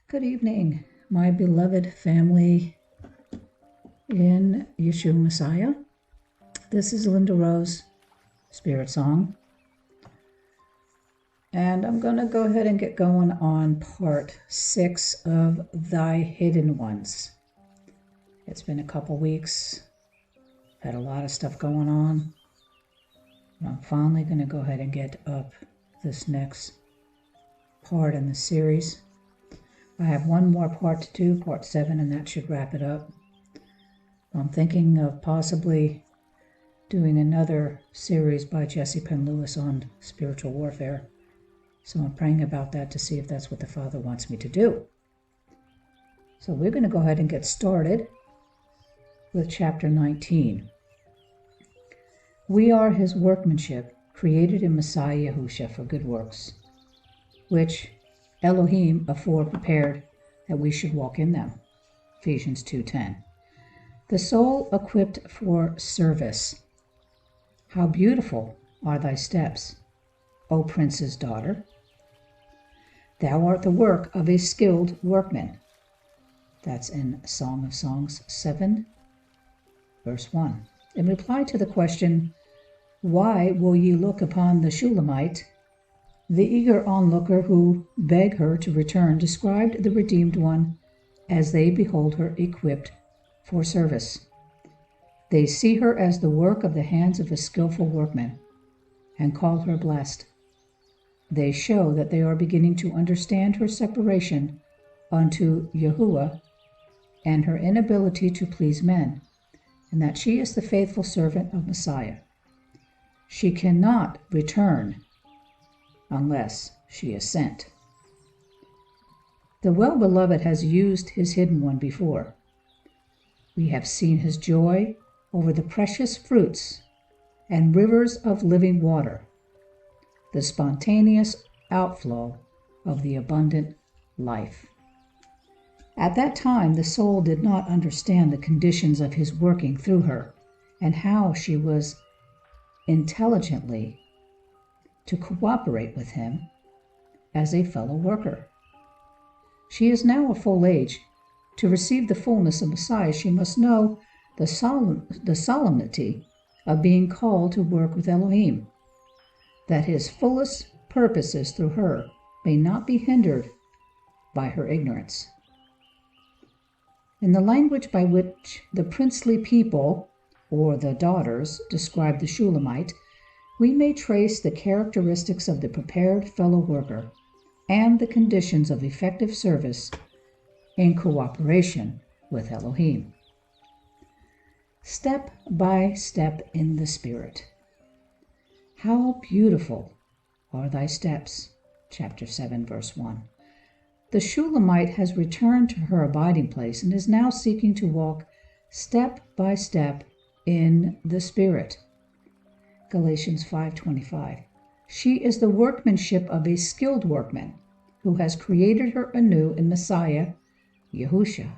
Good evening, my beloved family in Yeshua Messiah. This is Linda Rose, Spirit Song. And I'm going to go ahead and get going on part 6 of Thy Hidden Ones. It's been a couple weeks. Had a lot of stuff going on. I'm finally going to go ahead and get up this next part in the series. I have one more part to do, part 7, and that should wrap it up. I'm thinking of possibly doing another series by Jessie Penn on spiritual warfare. So I'm praying about that to see if that's what the Father wants me to do. So we're going to go ahead and get started with chapter 19. We are his workmanship, created in Messiah Yahushua for good works, which Elohim afore prepared that we should walk in them. Ephesians 2:10. The soul equipped for service. How beautiful are thy steps, O prince's daughter. Thou art the work of a skilled workman. That's in Song of Songs 7, verse 1. In reply to the question, why will ye look upon the Shulamite? The eager onlooker who begged her to return described the redeemed one as they behold her equipped for service. They see her as the work of the hands of a skillful workman and call her blessed. They show that they are beginning to understand her separation unto Yahuwah and her inability to please men, and that she is the faithful servant of Messiah. She cannot return unless she is sent. The well-beloved has used his hidden one before. We have seen his joy over the precious fruits and rivers of living water, the spontaneous outflow of the abundant life. At that time, the soul did not understand the conditions of his working through her and how she was intelligently to cooperate with him as a fellow worker. She is now of full age. To receive the fullness of Messiah, she must know the solemnity of being called to work with Elohim, that his fullest purposes through her may not be hindered by her ignorance. In the language by which the princely people, or the daughters, describe the Shulamite, we may trace the characteristics of the prepared fellow worker and the conditions of effective service in cooperation with Elohim. Step by step in the Spirit. How beautiful are thy steps, chapter 7, verse 1. The Shulamite has returned to her abiding place and is now seeking to walk step by step in the Spirit. Galatians 5:25. She is the workmanship of a skilled workman who has created her anew in Messiah, Yahushua.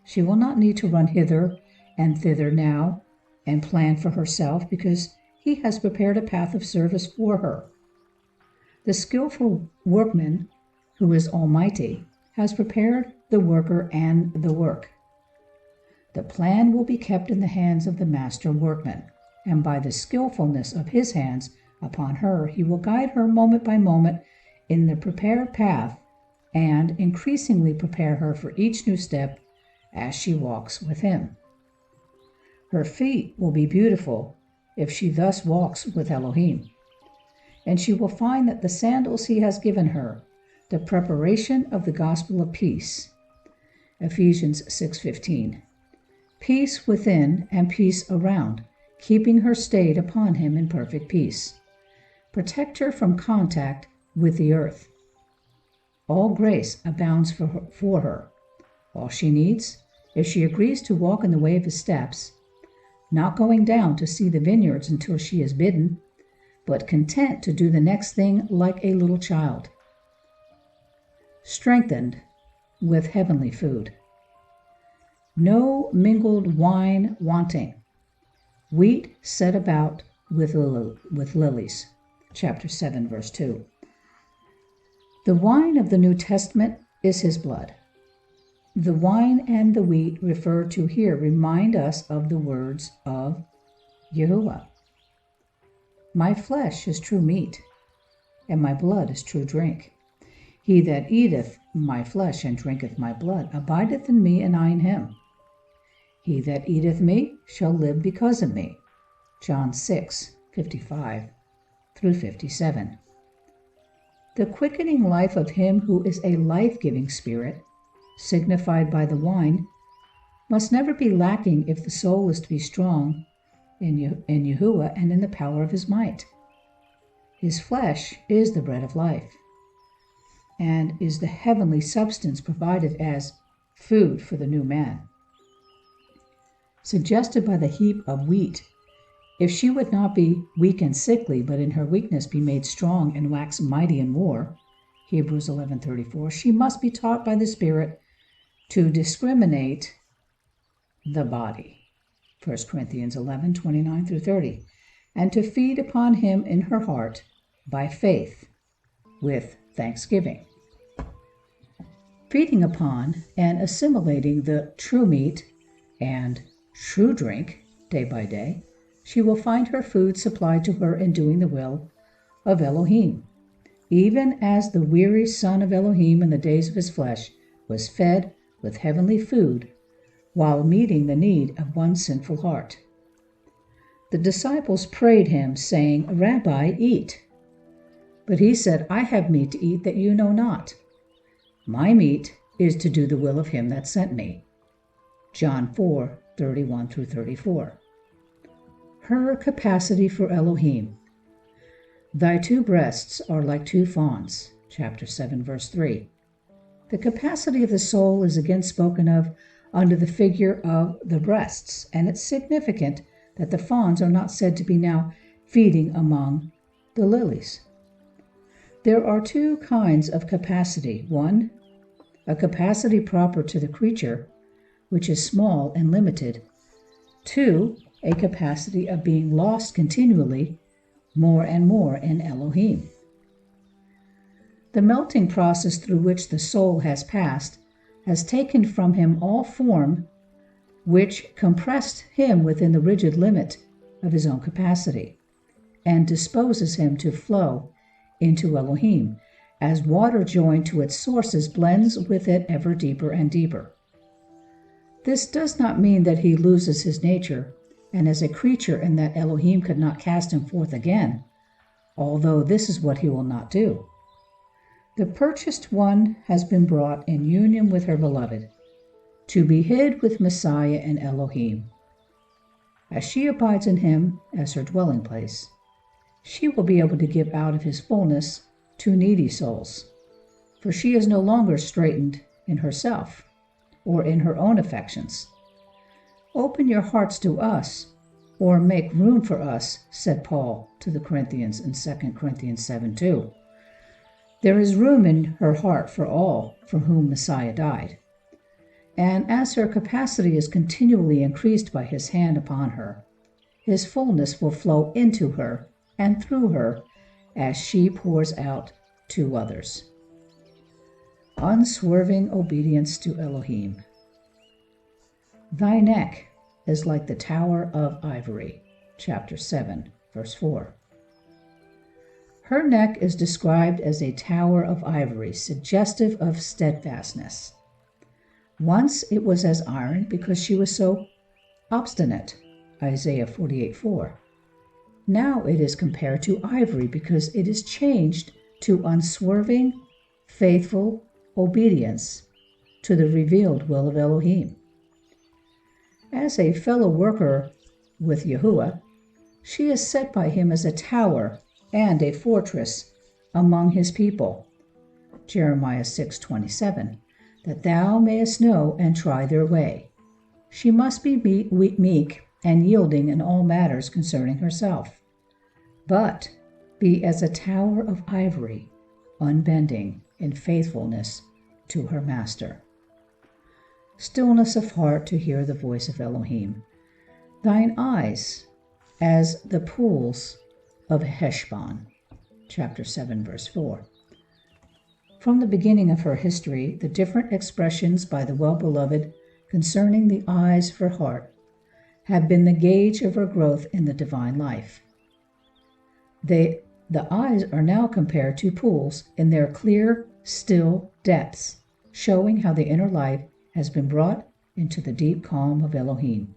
She will not need to run hither and thither now and plan for herself because he has prepared a path of service for her. The skillful workman, who is almighty, has prepared the worker and the work. The plan will be kept in the hands of the master workman, and by the skillfulness of his hands upon her, he will guide her moment by moment in the prepared path and increasingly prepare her for each new step as she walks with him. Her feet will be beautiful if she thus walks with Elohim, and she will find that the sandals he has given her, the preparation of the gospel of peace, Ephesians 6:15, peace within and peace around, keeping her stayed upon him in perfect peace. Protect her from contact with the earth. All grace abounds for her. All she needs, if she agrees to walk in the way of his steps, not going down to see the vineyards until she is bidden, but content to do the next thing like a little child. Strengthened with heavenly food. No mingled wine wanting. Wheat set about with lilies. Chapter 7, verse 2. The wine of the New Testament is his blood. The wine and the wheat referred to here remind us of the words of Yahuwah. My flesh is true meat, and my blood is true drink. He that eateth my flesh and drinketh my blood abideth in me, and I in him. He that eateth me shall live because of me. John 6:55 through 57. The quickening life of him who is a life-giving spirit, signified by the wine, must never be lacking if the soul is to be strong in Yahuwah and in the power of his might. His flesh is the bread of life, and is the heavenly substance provided as food for the new man. Suggested by the heap of wheat, if she would not be weak and sickly, but in her weakness be made strong and wax mighty in war, Hebrews 11:34, she must be taught by the Spirit to discriminate the body, 1 Corinthians 11:29 through 30, and to feed upon him in her heart by faith with thanksgiving. Feeding upon and assimilating the true meat and true drink day by day, she will find her food supplied to her in doing the will of Elohim, even as the weary son of Elohim in the days of his flesh was fed with heavenly food while meeting the need of one sinful heart. The disciples prayed him, saying, Rabbi, eat. But he said, I have meat to eat that you know not. My meat is to do the will of him that sent me. John 4:31 through 34. Her capacity for Elohim. Thy two breasts are like two fawns, chapter 7, verse 3. The capacity of the soul is again spoken of under the figure of the breasts, and it's significant that the fawns are not said to be now feeding among the lilies. There are two kinds of capacity. One, a capacity proper to the creature, which is small and limited. Two, a capacity of being lost continually, more and more in Elohim. The melting process through which the soul has passed has taken from him all form, which compressed him within the rigid limit of his own capacity, and disposes him to flow into Elohim, as water joined to its sources blends with it ever deeper and deeper. This does not mean that he loses his nature, and as a creature, and that Elohim could not cast him forth again, although this is what he will not do. The purchased one has been brought in union with her beloved, to be hid with Messiah and Elohim. As she abides in him as her dwelling place, she will be able to give out of his fullness to needy souls, for she is no longer straitened in herself or in her own affections. Open your hearts to us, or make room for us, said Paul to the Corinthians in 2 Corinthians 7:2. There is room in her heart for all for whom Messiah died. And as her capacity is continually increased by his hand upon her, his fullness will flow into her and through her as she pours out to others. Unswerving obedience to Elohim. Thy neck is like the tower of ivory, chapter 7, verse 4. Her neck is described as a tower of ivory, suggestive of steadfastness. Once it was as iron because she was so obstinate, Isaiah 48:4. Now it is compared to ivory because it is changed to unswerving, faithful obedience to the revealed will of Elohim. As a fellow worker with Yahuwah, she is set by him as a tower and a fortress among his people, Jeremiah 6:27, that thou mayest know and try their way. She must be meek and yielding in all matters concerning herself, but be as a tower of ivory, unbending in faithfulness to her master. Stillness of heart to hear the voice of Elohim. Thine eyes as the pools of Heshbon, chapter 7, verse 4. From the beginning of her history, the different expressions by the well-beloved concerning the eyes of her heart have been the gauge of her growth in the divine life. The eyes are now compared to pools in their clear, still depths, showing how the inner life has been brought into the deep calm of Elohim.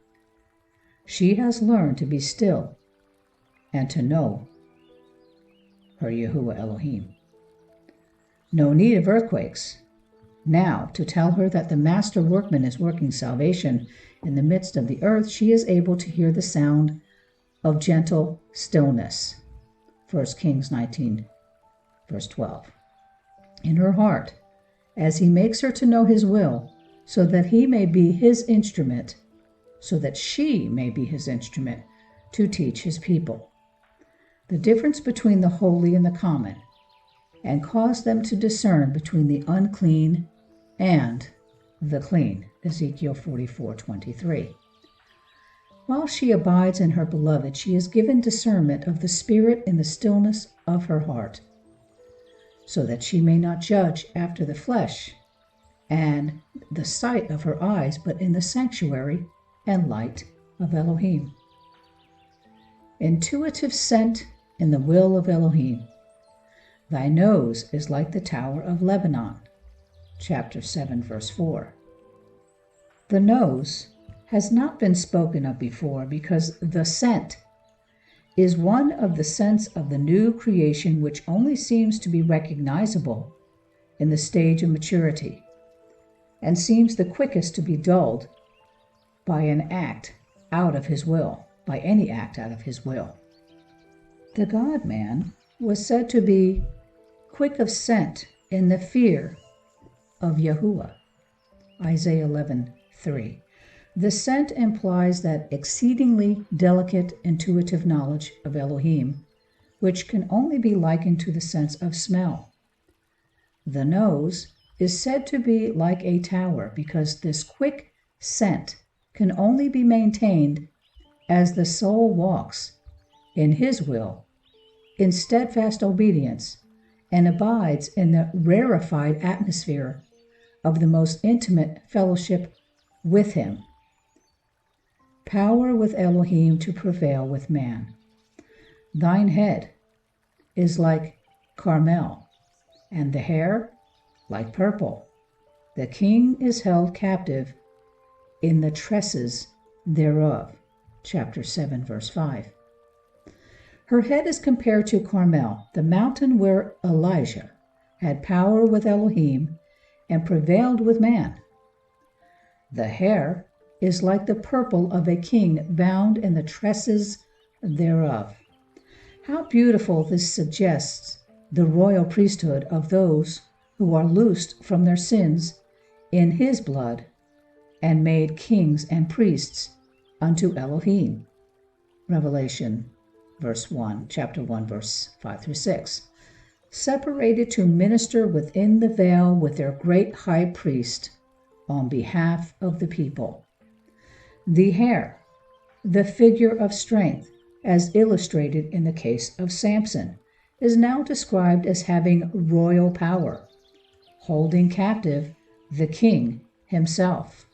She has learned to be still and to know her Yahuwah Elohim. No need of earthquakes now to tell her that the master workman is working salvation in the midst of the earth. She is able to hear the sound of gentle stillness. 1 Kings 19, verse 12. In her heart, as he makes her to know his will, so that he may be his instrument, so that she may be his instrument to teach his people the difference between the holy and the common, and cause them to discern between the unclean and the clean. Ezekiel 44:23. While she abides in her beloved, she is given discernment of the Spirit in the stillness of her heart, so that she may not judge after the flesh and the sight of her eyes, but in the sanctuary and light of Elohim. Intuitive scent in the will of Elohim. Thy nose is like the tower of Lebanon. Chapter 7, verse 4. The nose has not been spoken of before because the scent is one of the scents of the new creation which only seems to be recognizable in the stage of maturity, and seems the quickest to be dulled by an act out of his will, by any act out of his will. The God-man was said to be quick of scent in the fear of Yahuwah. Isaiah 11:3. The scent implies that exceedingly delicate intuitive knowledge of Elohim, which can only be likened to the sense of smell. The nose is said to be like a tower because this quick scent can only be maintained as the soul walks in his will, in steadfast obedience, and abides in the rarefied atmosphere of the most intimate fellowship with him. Power with Elohim to prevail with man. Thine head is like Carmel, and the hair like purple. The king is held captive in the tresses thereof. Chapter 7, verse 5. Her head is compared to Carmel, the mountain where Elijah had power with Elohim and prevailed with man. The hair is like the purple of a king bound in the tresses thereof. How beautiful this suggests the royal priesthood of those who are loosed from their sins in his blood and made kings and priests unto Elohim. Revelation chapter 1, verse 5 through 6. Separated to minister within the veil with their great high priest on behalf of the people. The hair, the figure of strength, as illustrated in the case of Samson, is now described as having royal power, holding captive the king himself.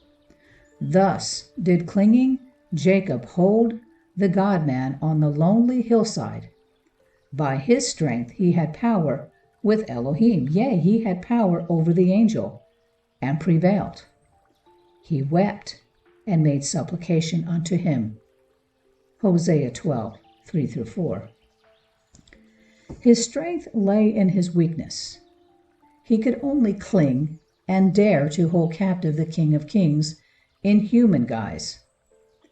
Thus did clinging Jacob hold the God-man on the lonely hillside. By his strength he had power with Elohim, yea, he had power over the angel, and prevailed. He wept and made supplication unto him. Hosea 12, 3 through 4. His strength lay in his weakness. He could only cling and dare to hold captive the King of Kings in human guise.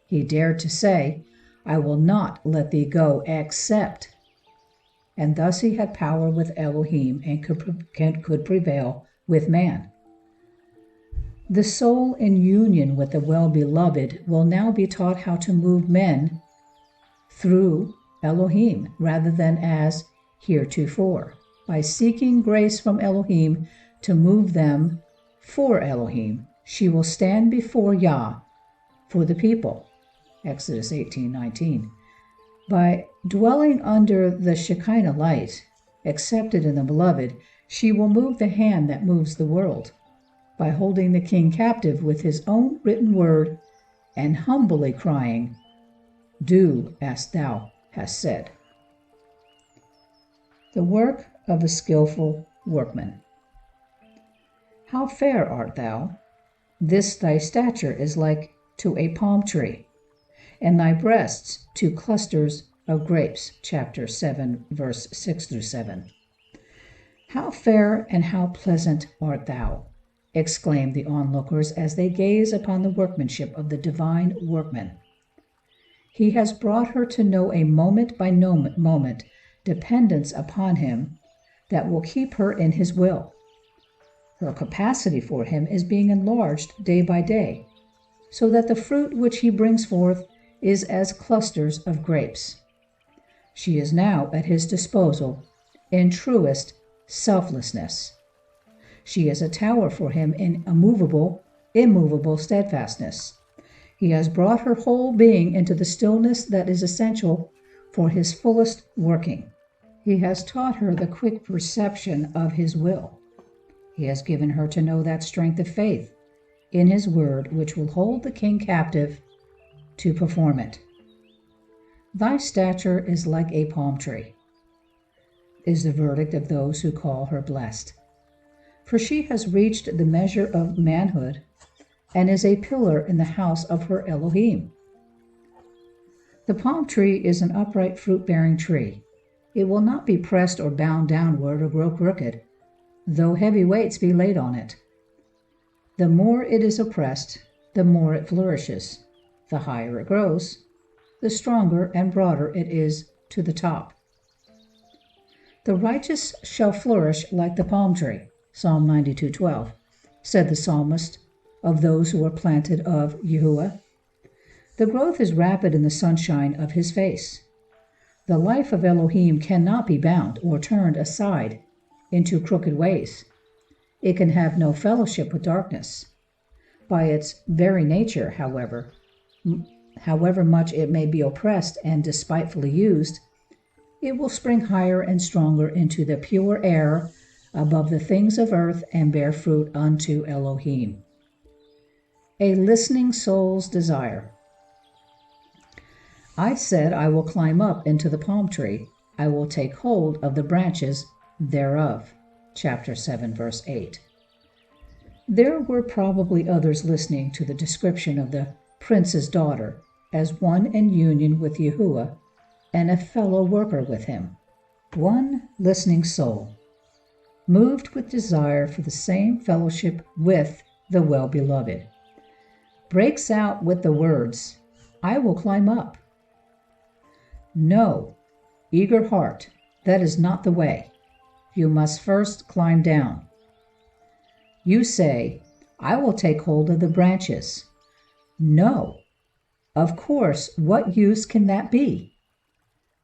He dared to say, I will not let thee go except. And thus he had power with Elohim and could prevail with man. The soul in union with the well-beloved will now be taught how to move men through Elohim rather than as heretofore, by seeking grace from Elohim to move them for Elohim. She will stand before Yah for the people. Exodus 18:19. By dwelling under the Shekinah light, accepted in the beloved, She will move the hand that moves the world, by holding the king captive with his own written word, and humbly crying, "Do as thou hast said." The work of a skillful workman. How fair art thou! This thy stature is like to a palm tree, and thy breasts to clusters of grapes. Chapter 7, verse 6 through 7. How fair and how pleasant art thou! Exclaim the onlookers as they gaze upon the workmanship of the divine workman. He has brought her to know a moment by moment dependence upon him that will keep her in his will. Her capacity for him is being enlarged day by day, so that the fruit which he brings forth is as clusters of grapes. She is now at his disposal in truest selflessness. She is a tower for him in immovable steadfastness. He has brought her whole being into the stillness that is essential for his fullest working. He has taught her the quick perception of his will. He has given her to know that strength of faith in his word which will hold the king captive to perform it. Thy stature is like a palm tree, is the verdict of those who call her blessed. For she has reached the measure of manhood and is a pillar in the house of her Elohim. The palm tree is an upright fruit-bearing tree. It will not be pressed or bound downward or grow crooked, though heavy weights be laid on it. The more it is oppressed, the more it flourishes. The higher it grows, the stronger and broader it is to the top. The righteous shall flourish like the palm tree, Psalm 92:12, said the psalmist of those who are planted of Yahuwah. The growth is rapid in the sunshine of his face. The life of Elohim cannot be bound or turned aside into crooked ways. It can have no fellowship with darkness. By its very nature, however much it may be oppressed and despitefully used, it will spring higher and stronger into the pure air above the things of earth and bear fruit unto Elohim. A listening soul's desire. I said, I will climb up into the palm tree. I will take hold of the branches thereof. Chapter 7, verse 8. There were probably others listening to the description of the prince's daughter as one in union with Yahuwah and a fellow worker with him. One listening soul, moved with desire for the same fellowship with the well-beloved, breaks out with the words, I will climb up. No, eager heart, that is not the way. You must first climb down. You say, I will take hold of the branches. No, of course, what use can that be?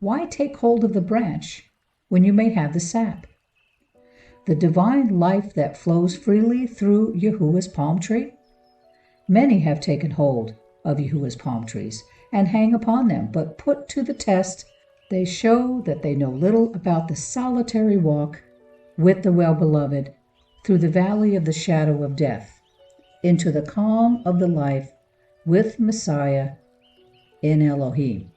Why take hold of the branch when you may have the sap? The divine life that flows freely through Yahuwah's palm tree? Many have taken hold of Yahuwah's palm trees and hang upon them, but put to the test, they show that they know little about the solitary walk with the well-beloved through the valley of the shadow of death, into the calm of the life with Messiah in Elohim.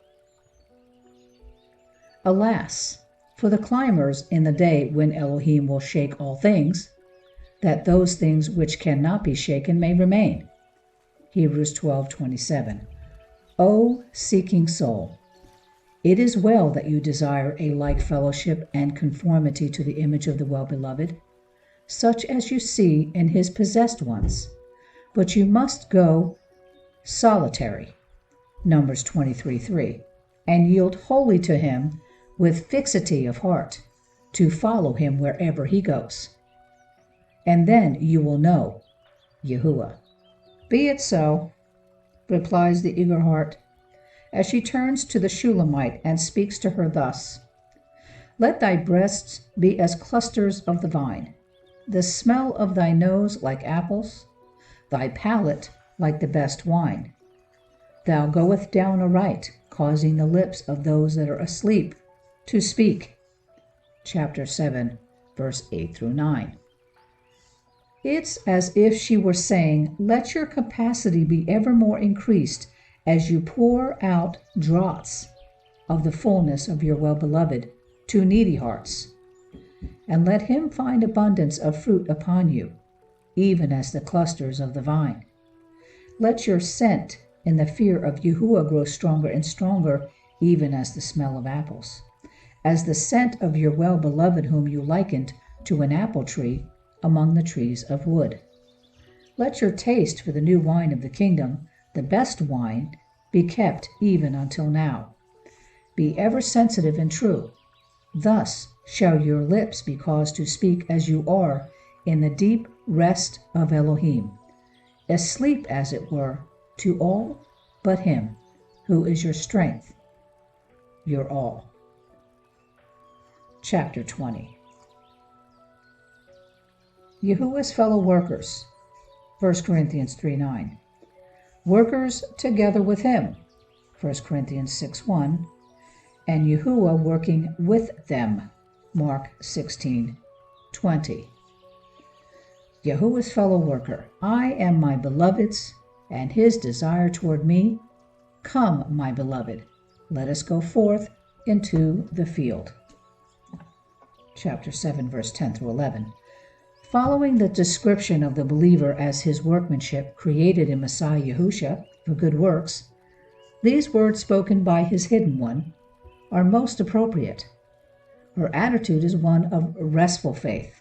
Alas, for the climbers in the day when Elohim will shake all things, that those things which cannot be shaken may remain. Hebrews 12:27. O seeking soul, it is well that you desire a like fellowship and conformity to the image of the well-beloved, such as you see in his possessed ones, but you must go solitary, Numbers 23:3, and yield wholly to him with fixity of heart, to follow him wherever he goes. And then you will know Yahuwah. Be it so, replies the eager heart, as she turns to the Shulamite and speaks to her thus, Let thy breasts be as clusters of the vine, the smell of thy nose like apples, thy palate like the best wine. Thou goeth down aright, causing the lips of those that are asleep to speak. Chapter 7, verse 8 through 9. It's as if she were saying, let your capacity be ever more increased as you pour out draughts of the fullness of your well-beloved to needy hearts, and let him find abundance of fruit upon you, even as the clusters of the vine. Let your scent in the fear of Yahuwah grow stronger and stronger, even as the smell of apples, as the scent of your well-beloved whom you likened to an apple tree among the trees of wood. Let your taste for the new wine of the kingdom, the best wine, be kept even until now. Be ever sensitive and true. Thus shall your lips be caused to speak as you are in the deep rest of Elohim, asleep as it were to all but him, who is your strength, your all. Chapter 20. Yahuwah's fellow workers, 1 Corinthians 3:9. Workers together with him, 1 Corinthians 6:1, and Yahuwah working with them, Mark 16:20. Yahuwah's fellow worker, I am my beloved's, and his desire toward me. Come, my beloved, let us go forth into the field. Chapter 7, verse 10 through 11. Following the description of the believer as his workmanship created in Messiah Yahushua for good works, these words spoken by his hidden one are most appropriate. Her attitude is one of restful faith.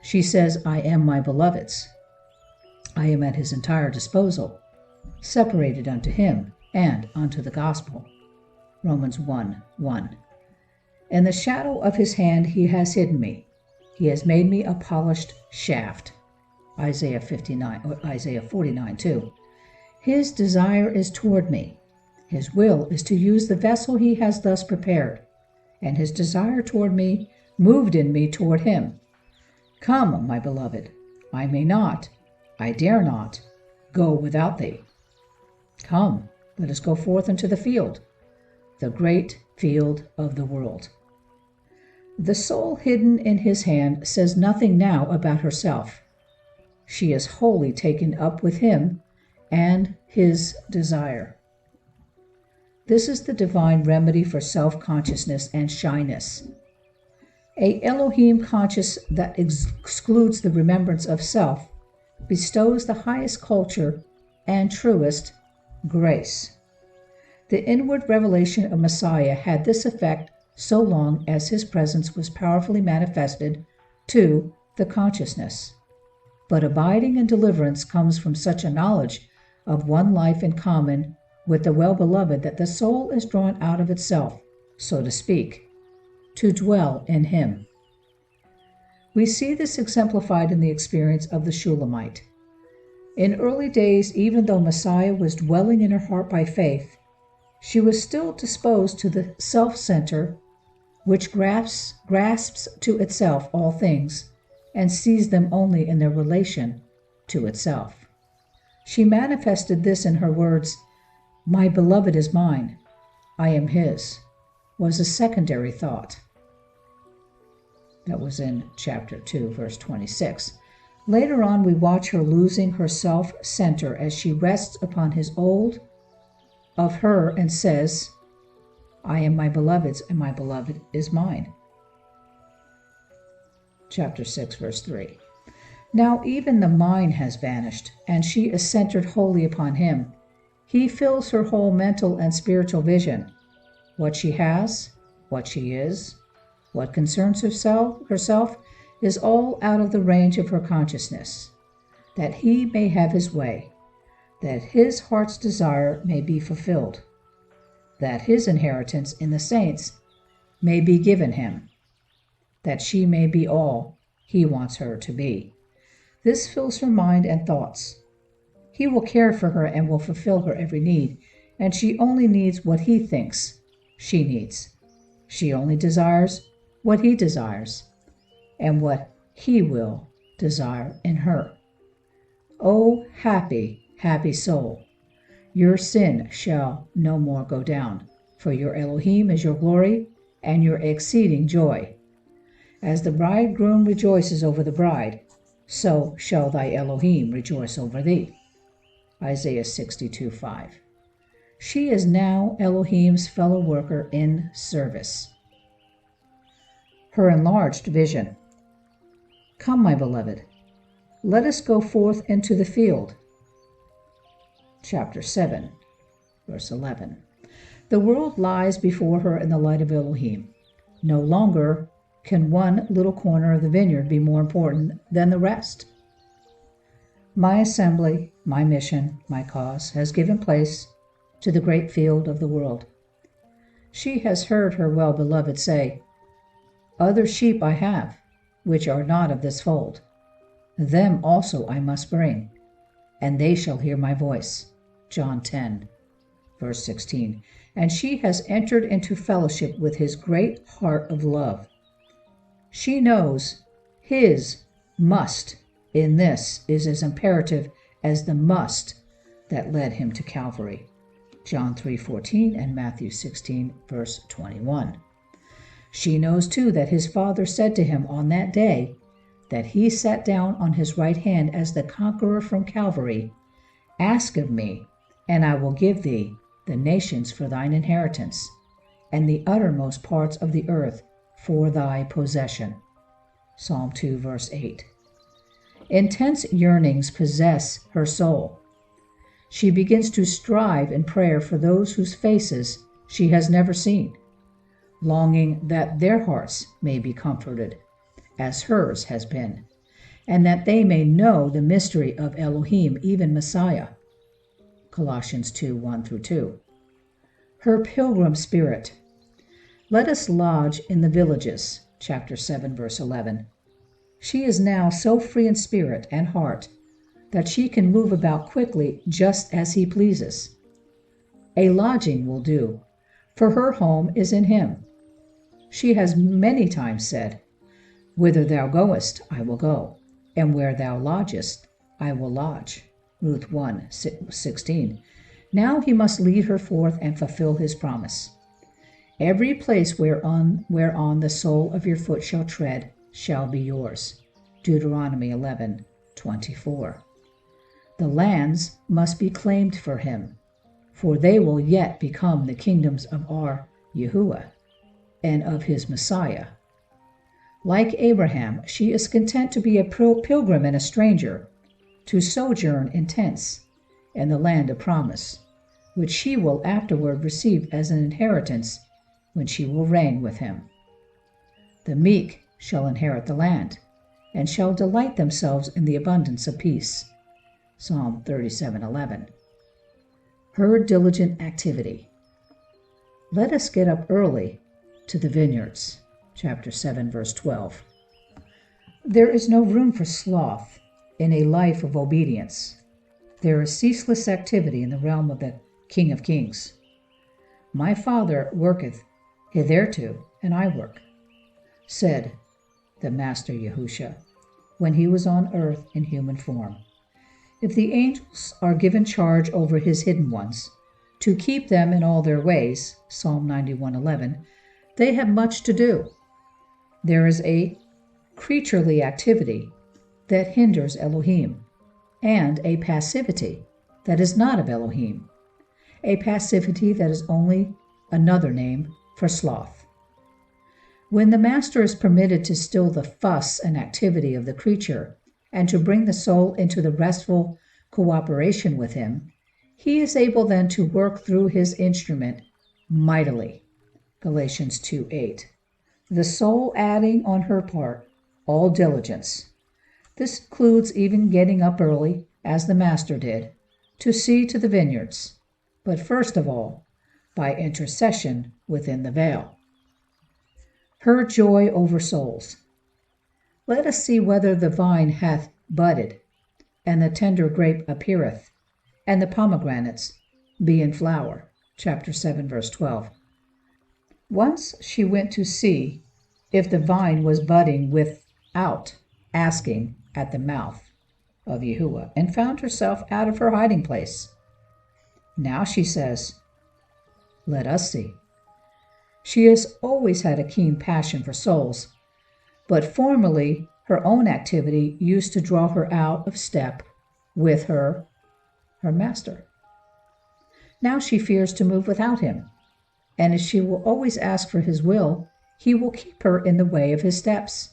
She says, I am my beloved's. I am at his entire disposal, separated unto him and unto the gospel. Romans 1:1. In the shadow of his hand he has hidden me. He has made me a polished shaft. Isaiah 49:2. His desire is toward me. His will is to use the vessel he has thus prepared, and his desire toward me moved in me toward him. Come, my beloved, I may not, I dare not, go without thee. Come, let us go forth into the field, the great field of the world. The soul hidden in his hand says nothing now about herself. She is wholly taken up with him and his desire. This is the divine remedy for self-consciousness and shyness. A Elohim conscious that excludes the remembrance of self bestows the highest culture and truest grace. The inward revelation of Messiah had this effect so long as his presence was powerfully manifested to the consciousness. But abiding in deliverance comes from such a knowledge of one life in common with the well-beloved that the soul is drawn out of itself, so to speak, to dwell in him. We see this exemplified in the experience of the Shulamite. In early days, even though Messiah was dwelling in her heart by faith, she was still disposed to the self-center, which grasps to itself all things and sees them only in their relation to itself. She manifested this in her words, "My beloved is mine, I am his," was a secondary thought. That was in chapter 2, verse 26. Later on, we watch her losing her self-center as she rests upon his old of her and says, I am my beloved's, and my beloved is mine. Chapter 6, verse 3. Now even the mine has vanished, and she is centered wholly upon him. He fills her whole mental and spiritual vision. What she has, what she is, what concerns herself is all out of the range of her consciousness, that he may have his way, that his heart's desire may be fulfilled, that his inheritance in the saints may be given him, that she may be all he wants her to be. This fills her mind and thoughts. He will care for her and will fulfill her every need, and she only needs what he thinks she needs. She only desires what he desires, and what he will desire in her. O happy, happy soul! Your sin shall no more go down, for your Elohim is your glory and your exceeding joy. As the bridegroom rejoices over the bride, so shall thy Elohim rejoice over thee. Isaiah 62:5. She is now Elohim's fellow worker in service. Her enlarged vision. Come, my beloved, let us go forth into the field. Chapter 7, verse 11. The world lies before her in the light of Elohim. No longer can one little corner of the vineyard be more important than the rest. My assembly, my mission, my cause has given place to the great field of the world. She has heard her well-beloved say, Other sheep I have, which are not of this fold. Them also I must bring, and they shall hear my voice. John 10, verse 16. And she has entered into fellowship with his great heart of love. She knows his must in this is as imperative as the must that led him to Calvary. John 3:14 and Matthew 16, verse 21. She knows too that his Father said to him on that day that he sat down on his right hand as the conqueror from Calvary, Ask of me, and I will give thee the nations for thine inheritance, and the uttermost parts of the earth for thy possession. Psalm 2, verse 8. Intense yearnings possess her soul. She begins to strive in prayer for those whose faces she has never seen, longing that their hearts may be comforted, as hers has been, and that they may know the mystery of Elohim, even Messiah. Colossians 2, 1-2. Her pilgrim spirit. Let us lodge in the villages. Chapter 7, verse 11. She is now so free in spirit and heart that she can move about quickly just as he pleases. A lodging will do, for her home is in him. She has many times said, Whither thou goest, I will go, and where thou lodgest, I will lodge. Ruth 1:16. Now he must lead her forth and fulfill his promise. Every place whereon the sole of your foot shall tread shall be yours. Deuteronomy 11:24. The lands must be claimed for him, for they will yet become the kingdoms of our Yahuwah and of his Messiah. Like Abraham, she is content to be a pilgrim and a stranger, to sojourn in tents in the land of promise, which she will afterward receive as an inheritance when she will reign with him. The meek shall inherit the land, and shall delight themselves in the abundance of peace. Psalm 37:11. Her diligent activity. Let us get up early to the vineyards. Chapter 7, verse 12. There is no room for sloth in a life of obedience. There is ceaseless activity in the realm of the King of Kings. My Father worketh hitherto, and I work, said the Master Yahusha, when he was on earth in human form. If the angels are given charge over his hidden ones, to keep them in all their ways, Psalm 91:11, they have much to do. There is a creaturely activity that hinders Elohim, and a passivity that is not of Elohim, a passivity that is only another name for sloth. When the Master is permitted to still the fuss and activity of the creature, and to bring the soul into the restful cooperation with him, he is able then to work through his instrument mightily. Galatians 2:8. The soul adding on her part all diligence. This includes even getting up early, as the Master did, to see to the vineyards, but first of all, by intercession within the veil. Her joy over souls. Let us see whether the vine hath budded, and the tender grape appeareth, and the pomegranates be in flower. Chapter 7, verse 12. Once she went to see if the vine was budding without asking at the mouth of Yahuwah, and found herself out of her hiding place. Now she says, Let us see. She has always had a keen passion for souls, but formerly her own activity used to draw her out of step with her master. Now she fears to move without him, and as she will always ask for his will, he will keep her in the way of his steps.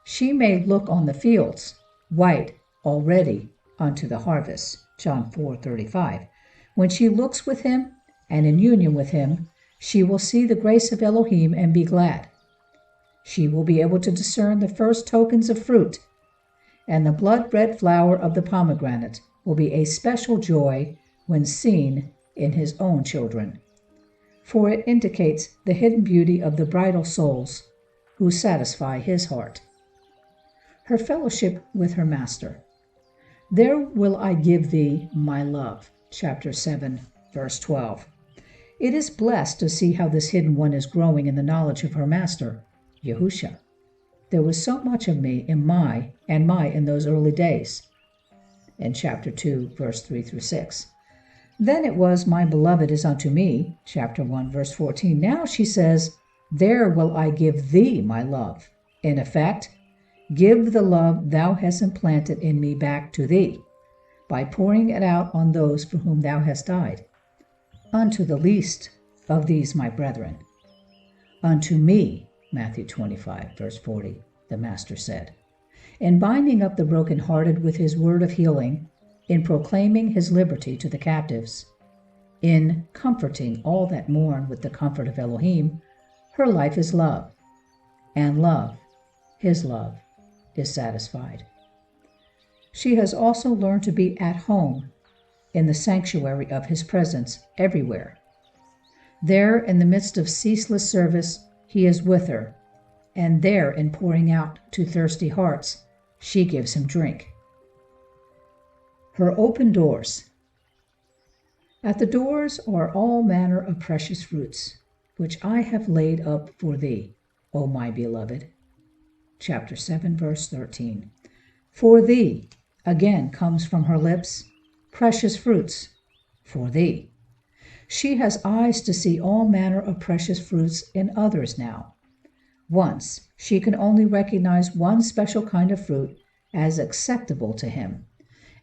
She may look on the fields, white already unto the harvest, John 4:35. When she looks with him and in union with him, she will see the grace of Elohim and be glad. She will be able to discern the first tokens of fruit, and the blood-red flower of the pomegranate will be a special joy when seen in his own children, for it indicates the hidden beauty of the bridal souls who satisfy his heart. Her fellowship with her master. There will I give thee my love, chapter 7, verse 12. It is blessed to see how this hidden one is growing in the knowledge of her master, Yahusha. There was so much of me in my in those early days, in chapter 2, verse 3 through 6. Then it was, my beloved is unto me, chapter 1, verse 14. Now she says, there will I give thee my love. In effect, give the love thou hast implanted in me back to thee, by pouring it out on those for whom thou hast died. Unto the least of these my brethren. Unto me, Matthew 25, verse 40, the Master said. In binding up the brokenhearted with his word of healing, in proclaiming his liberty to the captives, in comforting all that mourn with the comfort of Elohim, her life is love, and love, his love, is satisfied. She has also learned to be at home in the sanctuary of his presence everywhere. There, in the midst of ceaseless service, he is with her, and there, in pouring out to thirsty hearts, she gives him drink. Her open doors. At the doors are all manner of precious fruits, which I have laid up for thee, O my beloved. Chapter 7, verse 13. For thee, again comes from her lips, precious fruits, for thee. She has eyes to see all manner of precious fruits in others now. Once, she can only recognize one special kind of fruit as acceptable to him,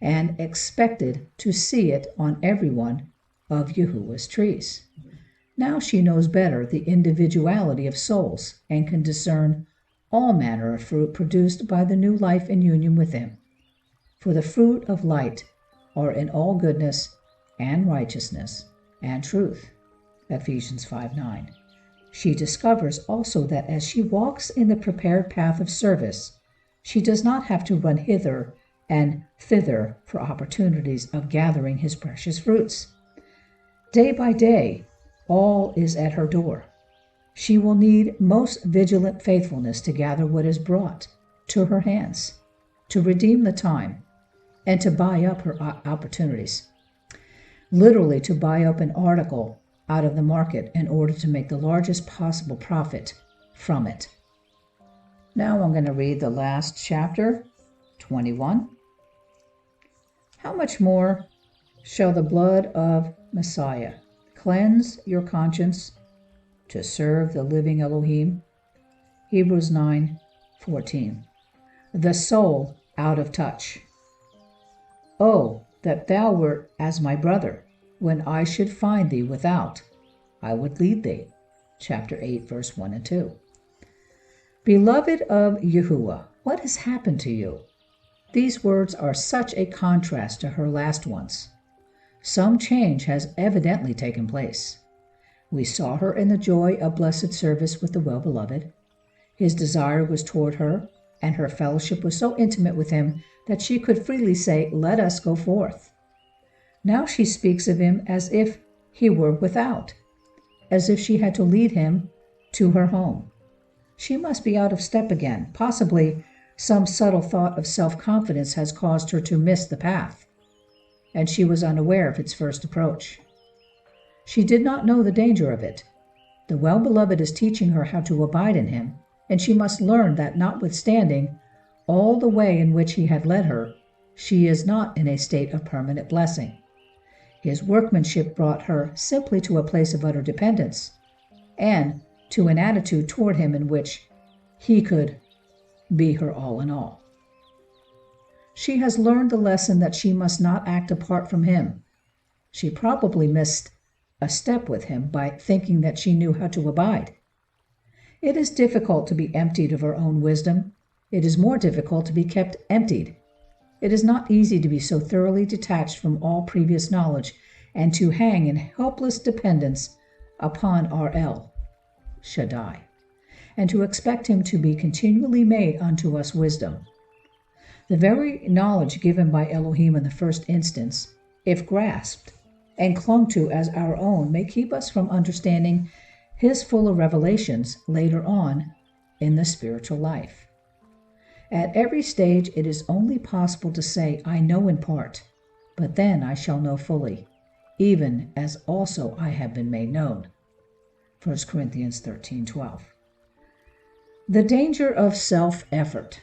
and expected to see it on every one of Yahuwah's trees. Now she knows better the individuality of souls, and can discern all manner of fruit produced by the new life in union with him. For the fruit of light are in all goodness and righteousness and truth. Ephesians 5:9. She discovers also that as she walks in the prepared path of service, she does not have to run hither and thither for opportunities of gathering his precious fruits. Day by day, all is at her door. She will need most vigilant faithfulness to gather what is brought to her hands, to redeem the time, and to buy up her opportunities. Literally, to buy up an article out of the market in order to make the largest possible profit from it. Now I'm going to read the last chapter, 21. How much more shall the blood of Messiah cleanse your conscience to serve the living Elohim? Hebrews 9:14. The soul out of touch. Oh, that thou wert as my brother. When I should find thee without, I would lead thee. Chapter 8, verse 1 and 2. Beloved of Yahuwah, what has happened to you? These words are such a contrast to her last ones. Some change has evidently taken place. We saw her in the joy of blessed service with the well-beloved. His desire was toward her, and her fellowship was so intimate with him that she could freely say, let us go forth. Now she speaks of him as if he were without, as if she had to lead him to her home. She must be out of step again. Possibly some subtle thought of self-confidence has caused her to miss the path, and she was unaware of its first approach. She did not know the danger of it. The well-beloved is teaching her how to abide in him, and she must learn that notwithstanding all the way in which he had led her, she is not in a state of permanent blessing. His workmanship brought her simply to a place of utter dependence, and to an attitude toward him in which he could be her all in all. She has learned the lesson that she must not act apart from him. She probably missed a step with him by thinking that she knew how to abide. It is difficult to be emptied of her own wisdom. It is more difficult to be kept emptied. It is not easy to be so thoroughly detached from all previous knowledge and to hang in helpless dependence upon our El Shaddai, and to expect him to be continually made unto us wisdom. The very knowledge given by Elohim in the first instance, if grasped and clung to as our own, may keep us from understanding his fuller revelations later on in the spiritual life. At every stage it is only possible to say, I know in part, but then I shall know fully, even as also I have been made known. 1 Corinthians 13:12. The danger of self-effort.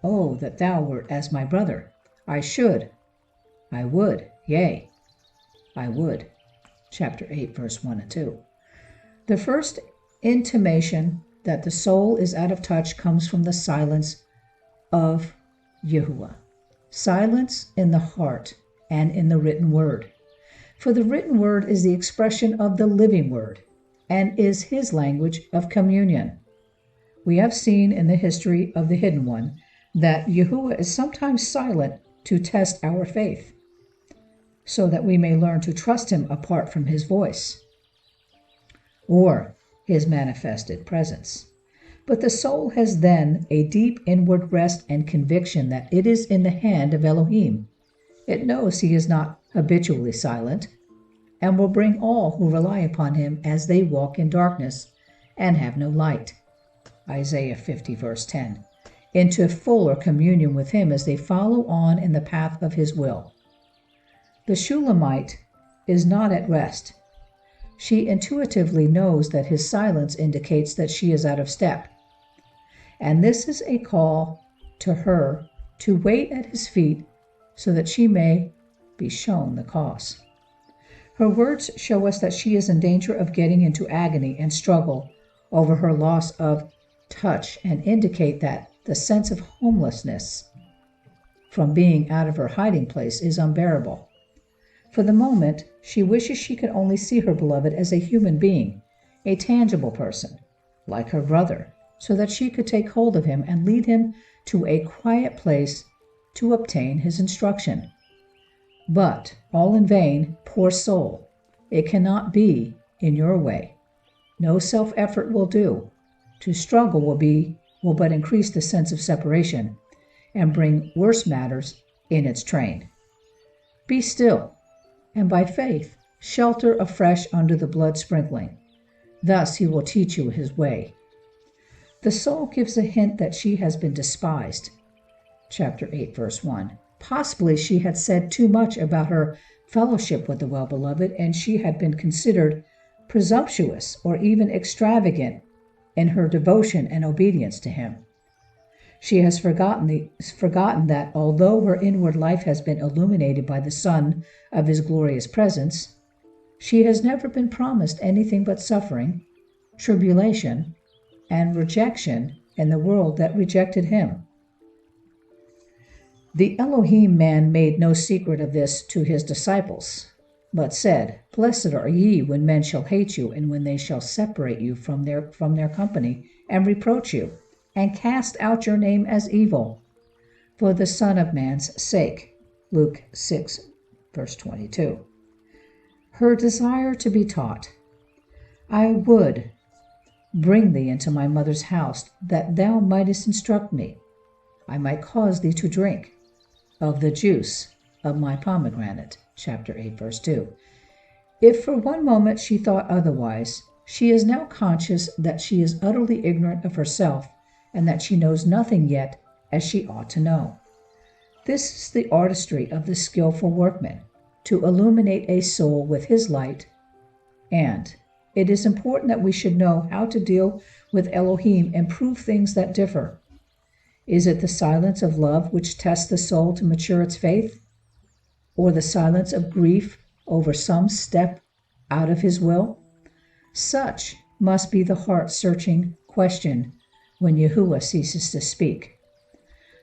Oh, that thou wert as my brother. I should, I would, yea, I would. Chapter 8, verse 1 and 2. The first intimation that the soul is out of touch comes from the silence of Yahuwah. Silence in the heart and in the written word. For the written word is the expression of the living word and is his language of communion. We have seen in the history of the Hidden One that Yahuwah is sometimes silent to test our faith, so that we may learn to trust him apart from his voice or his manifested presence. But the soul has then a deep inward rest and conviction that it is in the hand of Elohim. It knows he is not habitually silent, and will bring all who rely upon him as they walk in darkness and have no light, Isaiah 50, verse 10, into fuller communion with him as they follow on in the path of his will. The Shulamite is not at rest. She intuitively knows that his silence indicates that she is out of step, and this is a call to her to wait at his feet so that she may be shown the cause. Her words show us that she is in danger of getting into agony and struggle over her loss of touch and indicate that the sense of homelessness from being out of her hiding place is unbearable. For the moment, she wishes she could only see her beloved as a human being, a tangible person, like her brother, so that she could take hold of him and lead him to a quiet place to obtain his instruction. But all in vain, poor soul. It cannot be in your way. No self-effort will do. To struggle will but increase the sense of separation and bring worse matters in its train. Be still, and by faith shelter afresh under the blood sprinkling. Thus he will teach you his way. The soul gives a hint that she has been despised. Chapter 8, verse 1. Possibly she had said too much about her fellowship with the well-beloved, and she had been considered presumptuous or even extravagant in her devotion and obedience to him. She has forgotten that although her inward life has been illuminated by the sun of his glorious presence, she has never been promised anything but suffering, tribulation, and rejection in the world that rejected him. The Elohim man made no secret of this to his disciples, but said, Blessed are ye when men shall hate you, and when they shall separate you from their company, and reproach you, and cast out your name as evil, for the Son of Man's sake. Luke 6, verse 22. Her desire to be taught. I would bring thee into my mother's house, that thou mightest instruct me. I might cause thee to drink of the juice of my pomegranate. Chapter 8, verse 2. If for one moment she thought otherwise, she is now conscious that she is utterly ignorant of herself, and that she knows nothing yet as she ought to know. This is the artistry of the skillful workman, to illuminate a soul with his light, and it is important that we should know how to deal with Elohim and prove things that differ. Is it the silence of love which tests the soul to mature its faith, or the silence of grief over some step out of his will? Such must be the heart-searching question when Yahuwah ceases to speak.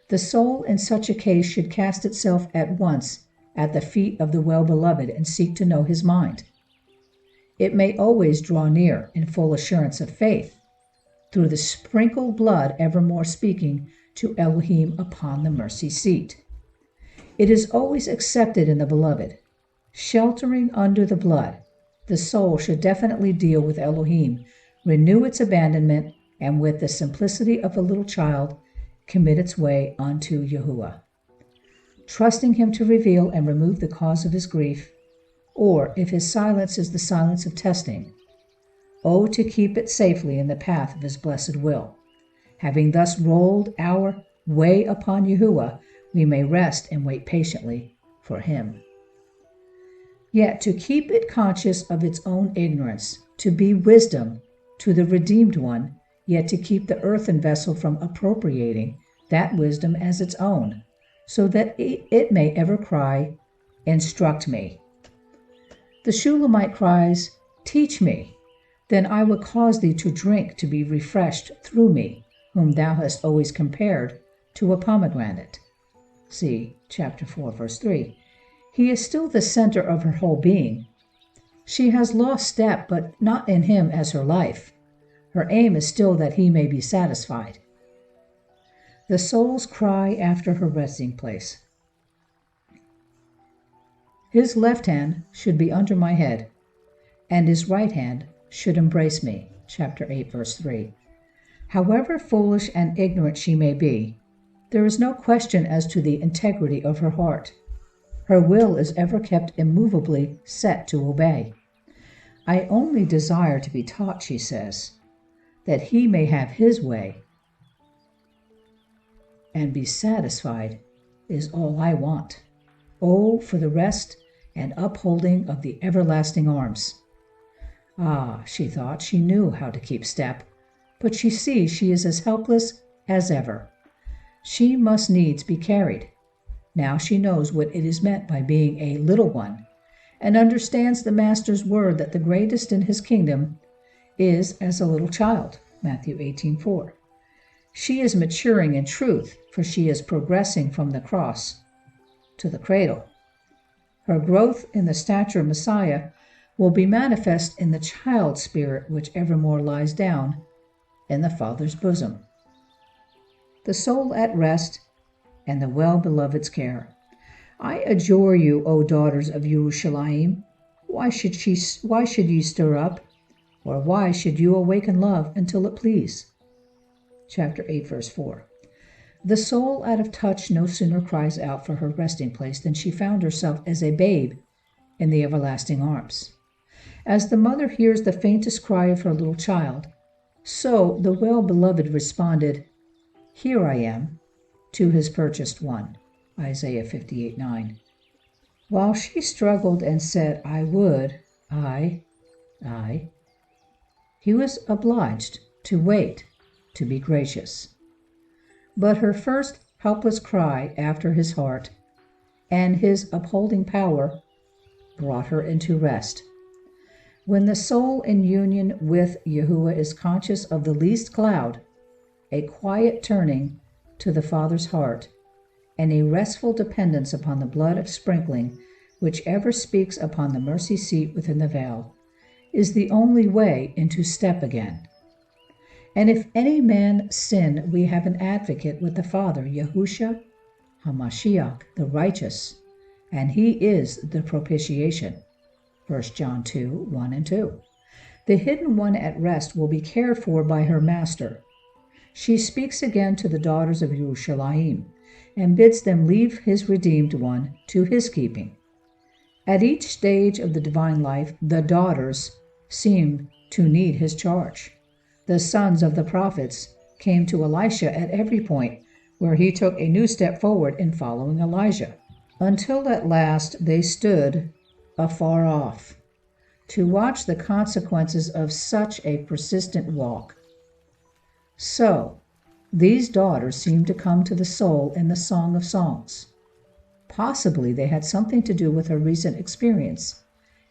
The soul in such a case should cast itself at once at the feet of the well-beloved and seek to know his mind. It may always draw near in full assurance of faith, through the sprinkled blood evermore speaking to Elohim upon the mercy seat. It is always accepted in the beloved. Sheltering under the blood, the soul should definitely deal with Elohim, renew its abandonment, and with the simplicity of a little child, commit its way unto Yahuwah, trusting him to reveal and remove the cause of his grief, or, if his silence is the silence of testing, to keep it safely in the path of his blessed will. Having thus rolled our way upon Yahuwah, we may rest and wait patiently for him. Yet to keep it conscious of its own ignorance, to be wisdom to the redeemed one, yet to keep the earthen vessel from appropriating that wisdom as its own, so that it may ever cry, "Instruct me." The Shulamite cries, "Teach me, then I will cause thee to drink, to be refreshed through me, whom thou hast always compared to a pomegranate." See chapter 4, verse 3. He is still the center of her whole being. She has lost step, but not in him as her life. Her aim is still that he may be satisfied. The soul's cry after her resting place. His left hand should be under my head, and his right hand should embrace me. Chapter 8, verse 3. However foolish and ignorant she may be, there is no question as to the integrity of her heart. Her will is ever kept immovably set to obey. I only desire to be taught, she says, that he may have his way and be satisfied is all I want. Oh, for the rest and upholding of the everlasting arms. Ah, she thought she knew how to keep step, but she sees she is as helpless as ever. She must needs be carried. Now she knows what it is meant by being a little one, and understands the Master's word that the greatest in his kingdom is as a little child, Matthew 18:4. She is maturing in truth, for she is progressing from the cross to the cradle. Her growth in the stature of Messiah will be manifest in the child spirit which evermore lies down in the Father's bosom. The soul at rest and the well-beloved's care. I adjure you, O daughters of Yerushalayim, why should ye stir up, or why should you awaken love until it please? Chapter 8, verse 4. The soul out of touch no sooner cries out for her resting place than she found herself as a babe in the everlasting arms. As the mother hears the faintest cry of her little child, so the well-beloved responded, "Here I am," to his purchased one, Isaiah 58:9. While she struggled and said, "I would, I," he was obliged to wait, to be gracious. But her first helpless cry after his heart and his upholding power brought her into rest. When the soul in union with Yahuwah is conscious of the least cloud, a quiet turning to the Father's heart, and a restful dependence upon the blood of sprinkling which ever speaks upon the mercy seat within the veil, is the only way into step again. And if any man sin, we have an advocate with the Father, Yahushua HaMashiach, the righteous, and he is the propitiation. 1 John 2, 1 and 2. The hidden one at rest will be cared for by her master. She speaks again to the daughters of Yerushalayim, and bids them leave his redeemed one to his keeping. At each stage of the divine life, the daughters seem to need his charge. The sons of the prophets came to Elisha at every point where he took a new step forward in following Elijah, until at last they stood afar off to watch the consequences of such a persistent walk. So, these daughters seem to come to the soul in the Song of Songs. Possibly they had something to do with her recent experience,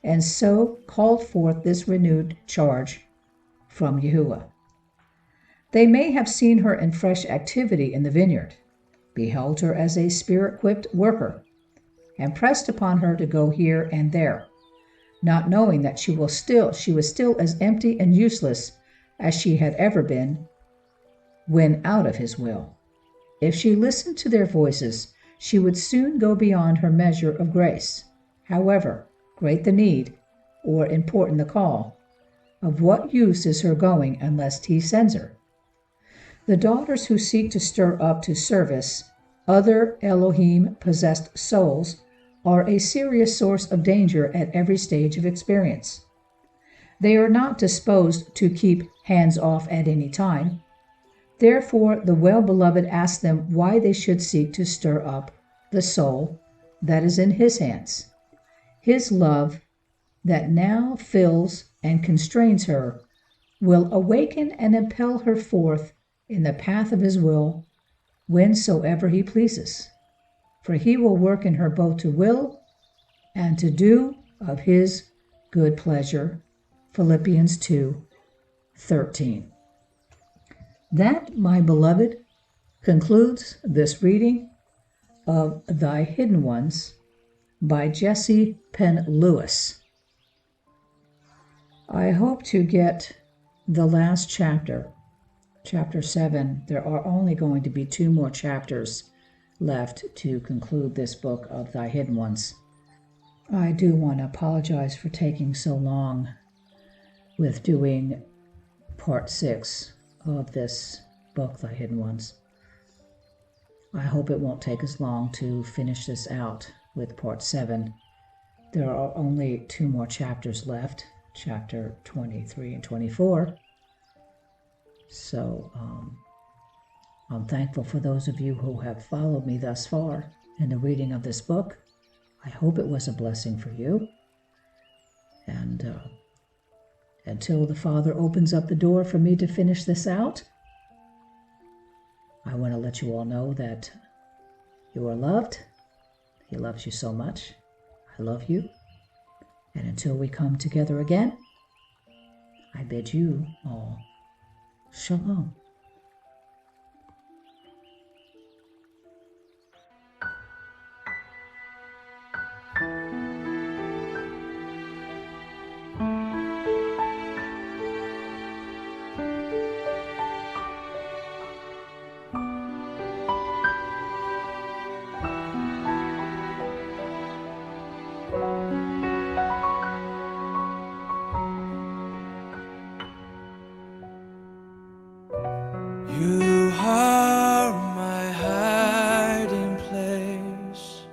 and so called forth this renewed charge from Yahuwah. They may have seen her in fresh activity in the vineyard, beheld her as a spirit-equipped worker, and pressed upon her to go here and there, not knowing that she was still as empty and useless as she had ever been when out of his will. If she listened to their voices, she would soon go beyond her measure of grace. However great the need, or important the call, of what use is her going unless he sends her? The daughters who seek to stir up to service other Elohim-possessed souls are a serious source of danger at every stage of experience. They are not disposed to keep hands off at any time. Therefore, the well-beloved asks them why they should seek to stir up the soul that is in his hands. His love that now fills and constrains her will awaken and impel her forth in the path of his will whensoever he pleases. For he will work in her both to will and to do of his good pleasure. Philippians 2:13. That, my beloved, concludes this reading of Thy Hidden Ones by Jessie Penn Lewis. I hope to get the last chapter, chapter 7. There are only going to be 2 more chapters left to conclude this book of Thy Hidden Ones. I do want to apologize for taking so long with doing part 6 of this book, Thy Hidden Ones. I hope it won't take as long to finish this out with part 7. There are only 2 more chapters left, chapter 23 and 24. So I'm thankful for those of you who have followed me thus far in the reading of this book. I hope it was a blessing for you. And until the Father opens up the door for me to finish this out, I want to let you all know that you are loved. He loves you so much. I love you. And until we come together again, I bid you all shalom. You are my hiding place.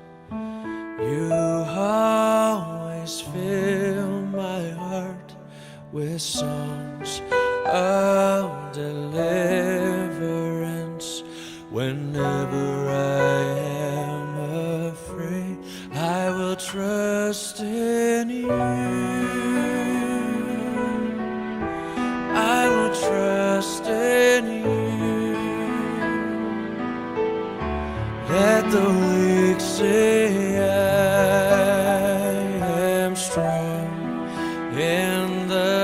You always fill my heart with songs of deliverance. Whenever I am afraid, I will trust in you. I will trust in you. Let the weak say I am strong in the